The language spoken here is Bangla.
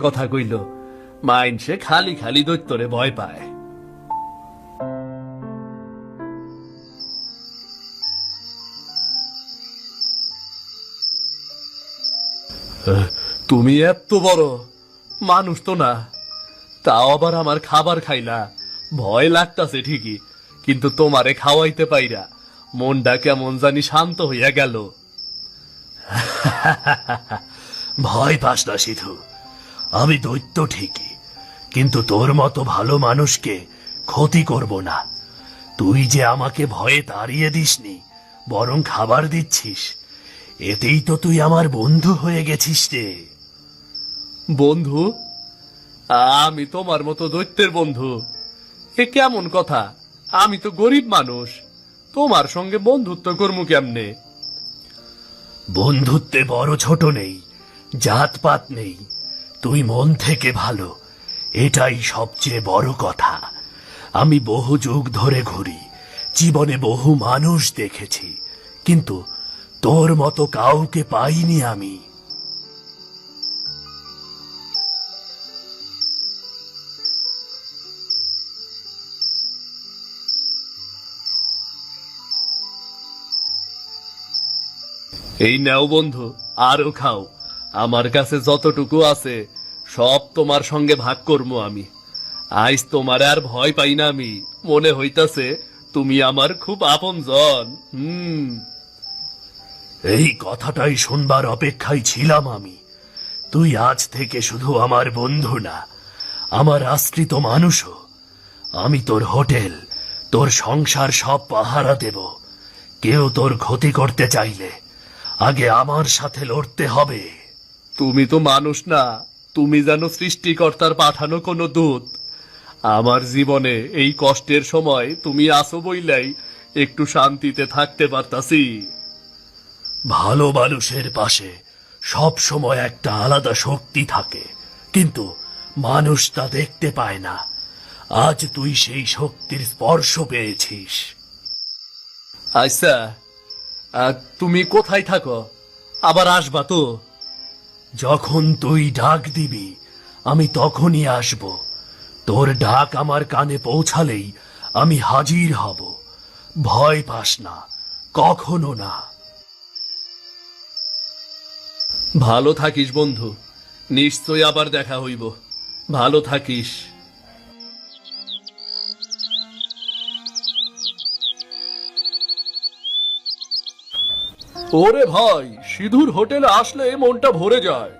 কথা কইল, মাইনসে খালি খালি দৈত্যরে ভয় পায়। তুমি এত বড় মানুষ তো না, তাও আবার আমার খাবার খাইলা। ভয় লাগতাছে ঠিকই, কিন্তু তোমারে খাওয়াইতে পাইরা মনটা কেমন জানি শান্ত হইয়া গেল। ভয় পাস না সিধু, আমি দৈত্য ঠিকই, কিন্তু তোর মতো ভালো মানুষকে ক্ষতি করব না। তুই যে আমাকে ভয়ে তাড়িয়ে দিসনি, বরং খাবার দিচ্ছিস, এতেই তো তুই আমার বন্ধু হয়ে গেছিস রে। বন্ধু? আমি তোমার মতো দৈত্যের বন্ধু? এ কেমন কথা? আমি তো গরিব মানুষ, তোমার সঙ্গে বন্ধুত্ব করবো কেমনে? বন্ধুত্বে বড় ছোট নেই, জাতপাত নেই, তুই মন থেকে ভালো, এটাই সবচেয়ে বড় কথা। আমি বহু যুগ ধরে ঘুরি, জীবনে বহু মানুষ দেখেছি, কিন্তু তোর মতো কাউকে পাইনি আমি। এই নাও বন্ধু, আরো খাও। আমার কাছে যতটুকু আছে সব তোমার সঙ্গে ভাগ করবো আমি। আজ তোমার আর ভয় পাই না আমি, মনে হইতাছে তুমি আমার খুব আপনজন। এই কথাটাই শুনবার অপেক্ষায় ছিলাম আমি। তুই আজ থেকে শুধু আমার বন্ধু না, আমার আশ্রিত মানুষও। আমি তোর হোটেল, তোর সংসার সব পাহারা দেব। কেউ তোর ক্ষতি করতে চাইলে আগে আমার সাথে লড়তে হবে। তুমি তো মানুষ না, তুমি যেন সৃষ্টিকর্তার পাঠানো কোনো দূত। আমার জীবনে এই কষ্টের সময় তুমি আসো বইলাই একটু শান্তিতে থাকতে পারতাছি। ভালো মানুষের পাশে সব সময় একটা আলাদা শক্তি থাকে, কিন্তু মানুষ তা দেখতে পায় না। আজ তুই সেই শক্তির স্পর্শ পেয়েছিস। আচ্ছা, তুমি কোথায় থাকো? আবার আসবা তো? যখন তুই ডাক দিবি আমি তখনই আসব। তোর ডাক আমার কানে পৌঁছালেই আমি হাজির হব। ভয় পাস না, কখনো না। ভালো থাকিস বন্ধু, নিশ্চয় আবার দেখা হইব। ভালো থাকিস। ওরে ভাই, সিধুর হোটেলে আসলে মনটা ভরে যায়।